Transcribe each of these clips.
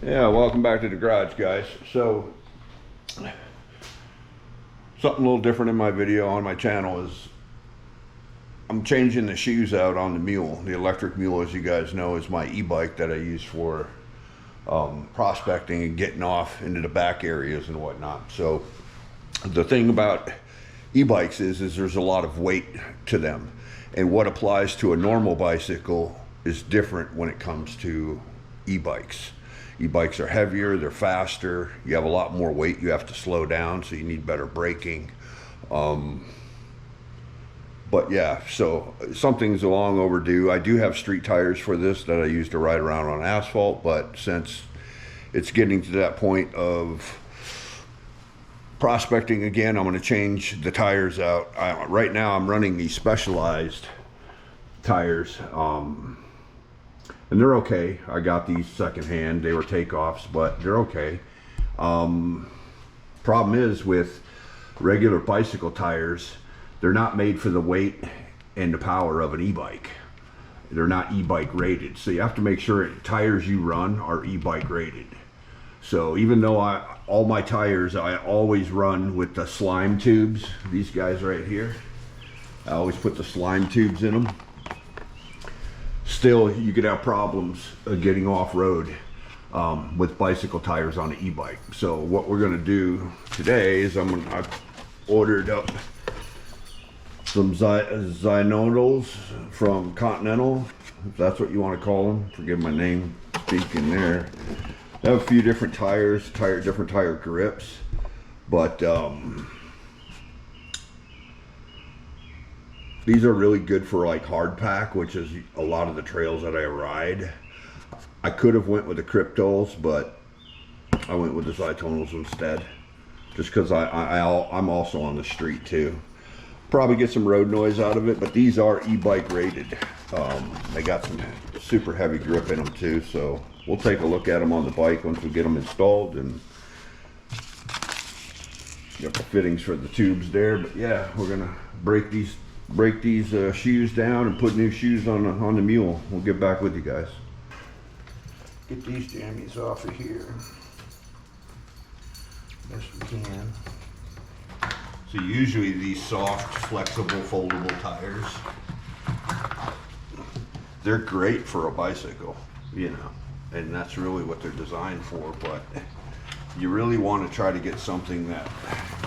Yeah, welcome back to the garage, guys. So, something a little different in my video on my channel is I'm changing the shoes out on the Mule. The electric Mule, as you guys know, is my e-bike that I use for prospecting and getting off into the back areas and whatnot. So, the thing about e-bikes is there's a lot of weight to them. And what applies to a normal bicycle is different when it comes to e-bikes. E-bikes are heavier, they're faster, you have a lot more weight, you have to slow down, so you need better braking. But yeah, so something's long overdue. I do have street tires for this that I use to ride around on asphalt, but since it's getting to that point of prospecting again, I'm going to change the tires out. Right now I'm running these Specialized tires. And they're okay. I got these secondhand. They were takeoffs, but they're okay. Problem is with regular bicycle tires, they're not made for the weight and the power of an e-bike. They're not e-bike rated. So you have to make sure tires you run are e-bike rated. So even though all my tires, I always run with the slime tubes, these guys right here. I always put the slime tubes in them. Still, you could have problems getting off-road with bicycle tires on an e-bike. So what we're going to do today is I've ordered up some Zinodals from Continental, if that's what you want to call them. Forgive my name speaking there. They have a few different tires, different tire grips, but these are really good for like hard pack, which is a lot of the trails that I ride. I could have went with the Cryptos, but I went with the Zinodals instead, just because I'm also on the street too. Probably get some road noise out of it, but these are e-bike rated. They got some super heavy grip in them too, so we'll take a look at them on the bike once we get them installed and get the fittings for the tubes there. But yeah, we're gonna break these shoes down and put new shoes on the Mule. We'll get back with you guys. Get these jammies off of here. Best we can. So usually these soft, flexible, foldable tires, they're great for a bicycle, you know, and that's really what they're designed for. But you really want to try to get something that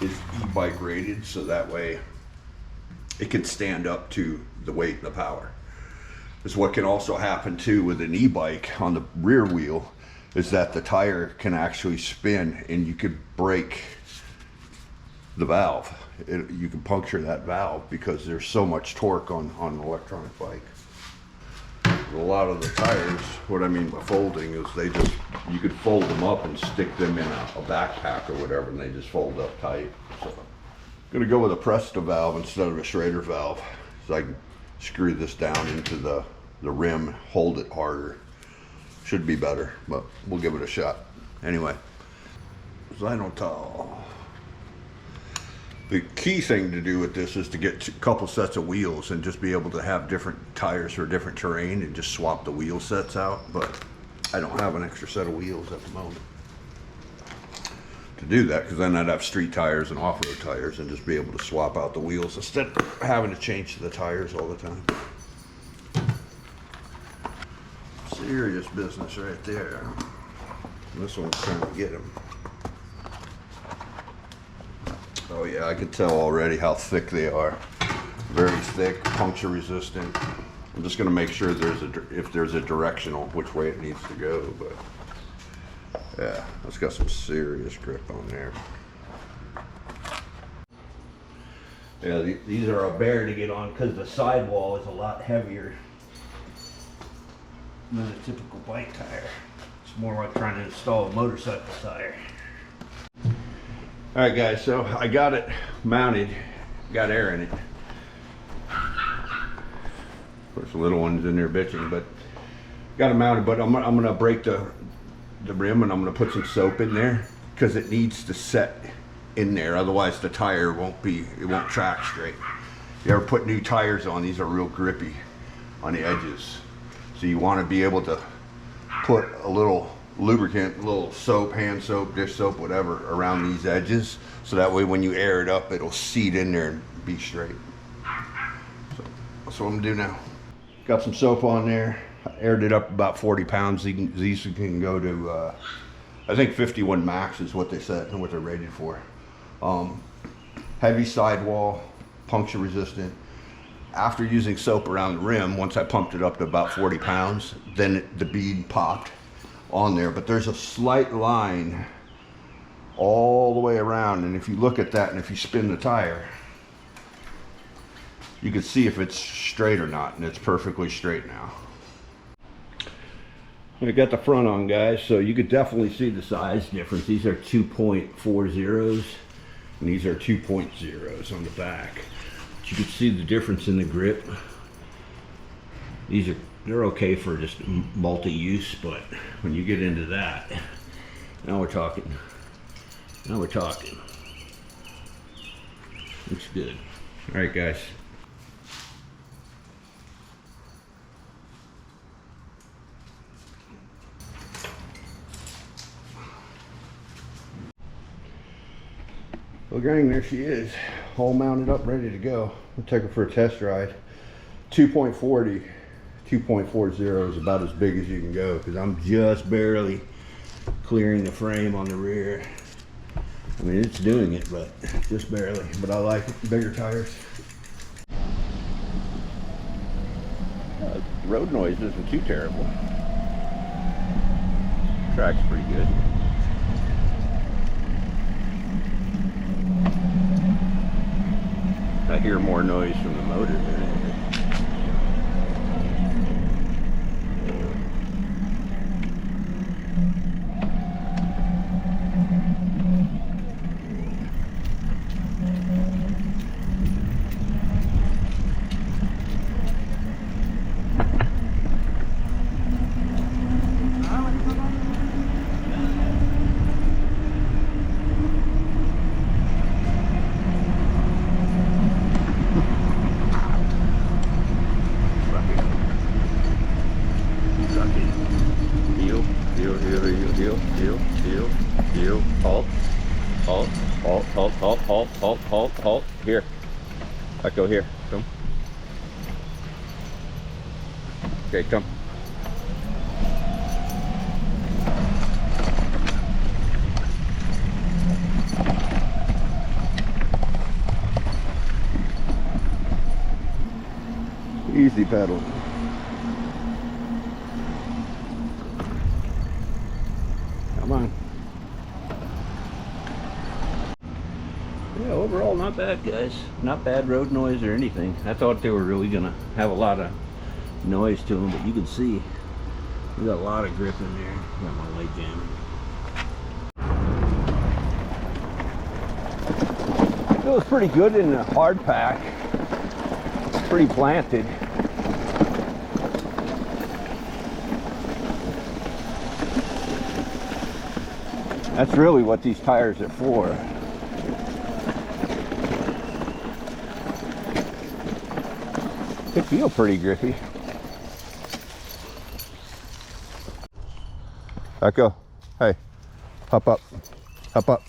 is e-bike rated, so that way it can stand up to the weight and the power. Is what can also happen too with an e-bike on the rear wheel, is that the tire can actually spin and you could break the valve. You can puncture that valve because there's so much torque on an electronic bike. A lot of the tires, what I mean by folding is you could fold them up and stick them in a backpack or whatever, and they just fold up tight. So I'm gonna go with a Presto valve instead of a Schrader valve, so I can screw this down into the rim, hold it harder. Should be better, but we'll give it a shot. Anyway, Zinodal. The key thing to do with this is to get a couple sets of wheels and just be able to have different tires for different terrain and just swap the wheel sets out, but I don't have an extra set of wheels at the moment to do that, because then I'd have street tires and off-road tires and just be able to swap out the wheels instead of having to change the tires all the time. Serious business right there. This one's trying to get him. Oh yeah, I can tell already how thick they are. Very thick, puncture resistant. I'm just gonna make sure if there's a directional, which way it needs to go, but yeah, it's got some serious grip on there. Yeah, these are a bear to get on because the sidewall is a lot heavier than a typical bike tire. It's more like trying to install a motorcycle tire. All right, guys, so I got it mounted, got air in it. Of course, the little one's in there bitching, but got it mounted. But I'm gonna break the rim, and I'm gonna put some soap in there because it needs to set in there. Otherwise, the tire won't track straight. You ever put new tires on? These are real grippy on the edges, so you want to be able to put a little lubricant, a little soap, hand soap, dish soap, whatever, around these edges. So that way when you air it up, it'll seat in there and be straight. So that's what I'm gonna do now. Got some soap on there. I aired it up about 40 pounds. These can go to, I think 51 max is what they said and what they're rated for. Heavy sidewall, puncture resistant. After using soap around the rim, once I pumped it up to about 40 pounds, then the bead popped on there. But there's a slight line all the way around, and if you look at that and if you spin the tire, you can see if it's straight or not, and it's perfectly straight now. I got the front on, guys, so you could definitely see the size difference. These are 2.40s and these are 2.0s on the back. But you can see the difference in the grip. They're okay for just multi-use, but when you get into that, now we're talking. Now we're talking. Looks good. All right, guys. Well, gang, there she is, all mounted up, ready to go. We'll take her for a test ride. 2.40 is about as big as you can go, because I'm just barely clearing the frame on the rear. I mean, it's doing it, but just barely. But I like it, bigger tires. Road noise isn't too terrible. Track's pretty good. I hear more noise from the motor than anything. Halt. Here. Echo, here. Come. Okay, come. Easy pedal. Come on. Yeah, overall not bad, guys. Not bad road noise or anything. I thought they were really gonna have a lot of noise to them, but you can see we got a lot of grip in there. Got my light jamming. It feels pretty good in the hard pack. Pretty planted. That's really what these tires are for. They feel pretty grippy. Echo, hey, hop up, hop up.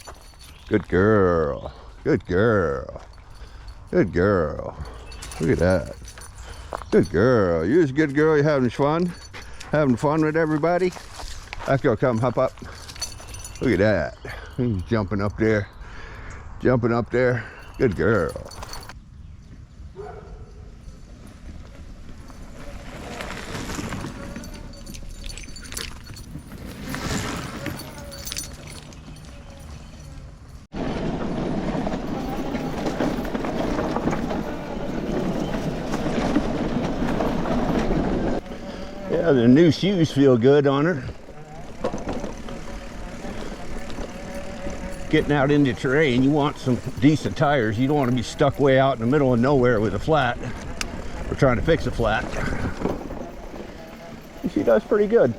Good girl, good girl, good girl. Look at that. Good girl. You're a good girl. You're having fun? Having fun with everybody? Echo, come, hop up. Look at that. He's jumping up there. Jumping up there. Good girl. Yeah, the new shoes feel good on her. Getting out into terrain, you want some decent tires. You don't want to be stuck way out in the middle of nowhere with a flat. We're trying to fix a flat. And she does pretty good.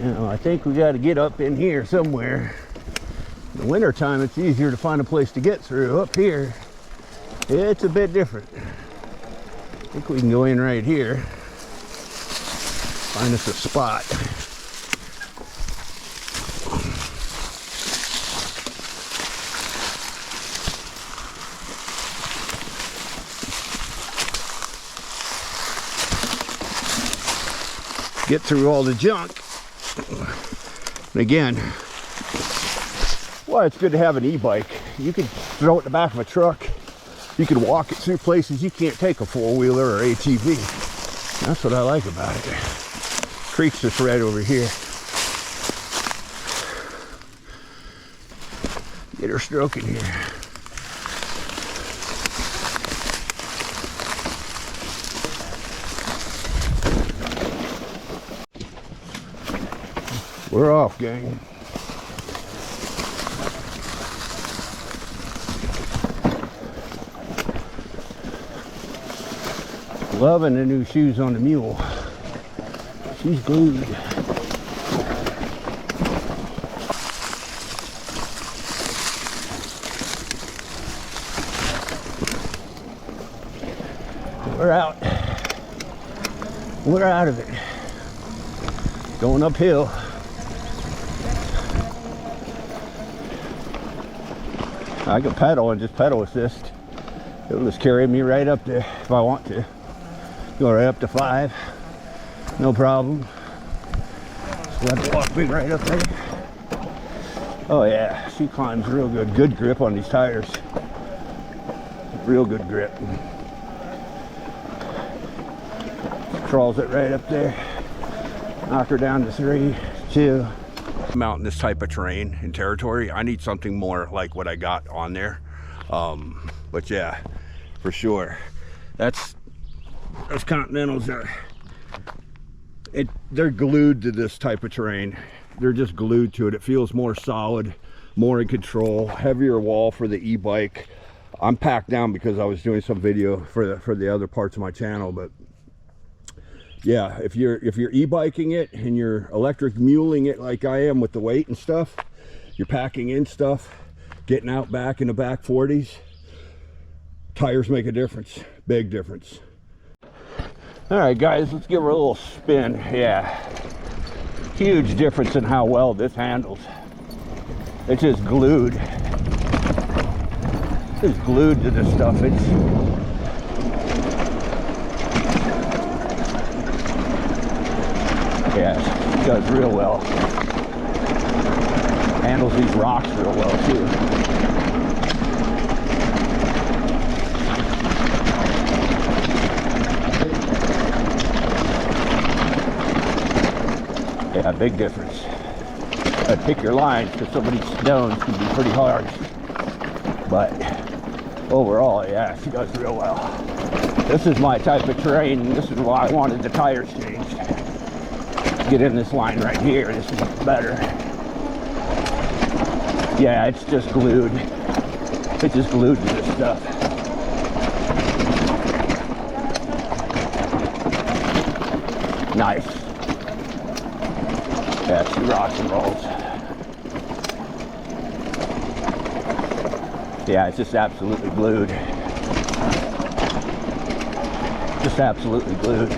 Now, I think we got to get up in here somewhere. In the wintertime, it's easier to find a place to get through. Up here, it's a bit different. I think we can go in right here. Find us a spot. Get through all the junk. And again, well, it's good to have an e-bike. You can throw it in the back of a truck. You can walk it through places you can't take a four-wheeler or ATV. That's what I like about it. Creek's just right over here. Get her stroking here. We're off, gang. Loving the new shoes on the Mule. She's glued. We're out. We're out of it. Going uphill. I can pedal and just pedal assist. It'll just carry me right up there if I want to. Go right up to 5. No problem. Just let it walk me right up there. Oh yeah, she climbs real good. Good grip on these tires. Real good grip. Crawls it right up there. Knock her down to 3, 2. I'm out in this type of terrain and territory. I need something more like what I got on there. But yeah, for sure. Those Continentals are, they're glued to this type of terrain. They're just glued to it. It feels more solid, more in control, heavier wall for the e-bike. I'm packed down because I was doing some video for the other parts of my channel, but yeah, if you're e-biking it and you're electric muling it like I am with the weight and stuff, you're packing in stuff, getting out back in the back 40s, tires make a difference, big difference. All right, guys, let's give her a little spin. Yeah, huge difference in how well this handles. It's just glued. It's glued to this stuff. Yeah, it does real well. Handles these rocks real well too. Yeah, big difference. I'd pick your lines because some of these stones can be pretty hard. But overall, yeah, she does real well. This is my type of terrain, and this is why I wanted the tires changed. Get in this line right here, this is better. Yeah, it's just glued. It's just glued to this stuff. Nice. Yeah, she rocks and rolls. Yeah, it's just absolutely glued. Just absolutely glued.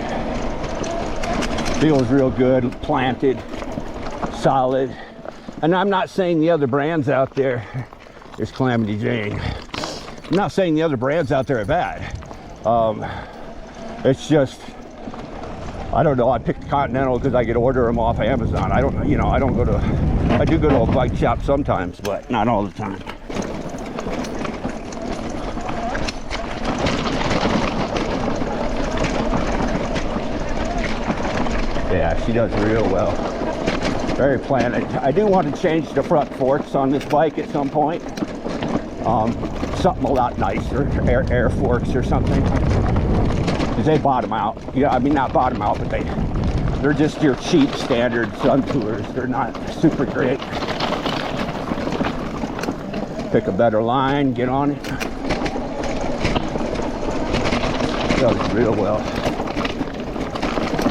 Feels real good, planted, solid. And I'm not saying the other brands out there, there's Calamity Jane. I'm not saying the other brands out there are bad. It's just, I don't know, I picked Continental because I could order them off Amazon. I do go to a bike shop sometimes, but not all the time. Yeah, she does real well. Very planted. I do want to change the front forks on this bike at some point. Something a lot nicer, air forks or something. Because they bottom out. Yeah, I mean not bottom out, but they're just your cheap standard Sun Tours. They're not super great. Pick a better line, get on it. Does real well.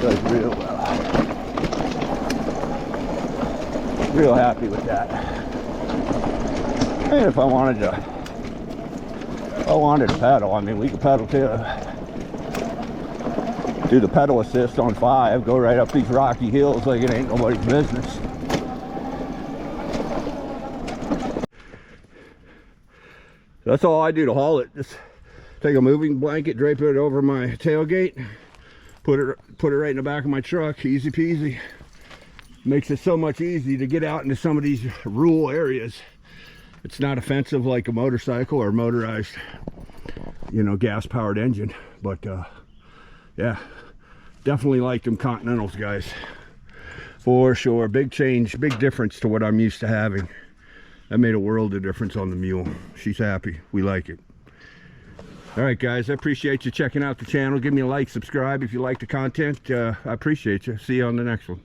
Does real well. Real happy with that. And if I wanted to pedal, I mean, we could pedal too. Do the pedal assist on 5, go right up these rocky hills like it ain't nobody's business. That's all I do to haul it. Just take a moving blanket, drape it over my tailgate, put it right in the back of my truck. Easy peasy. Makes it so much easier to get out into some of these rural areas. It's not offensive like a motorcycle or motorized, you know, gas-powered engine. But yeah, definitely like them Continentals, guys, for sure. Big change, big difference to what I'm used to having. That made a world of difference on the Mule. She's happy. We like it. All right, guys, I appreciate you checking out the channel. Give me a like, subscribe if you like the content. I appreciate you. See you on the next one.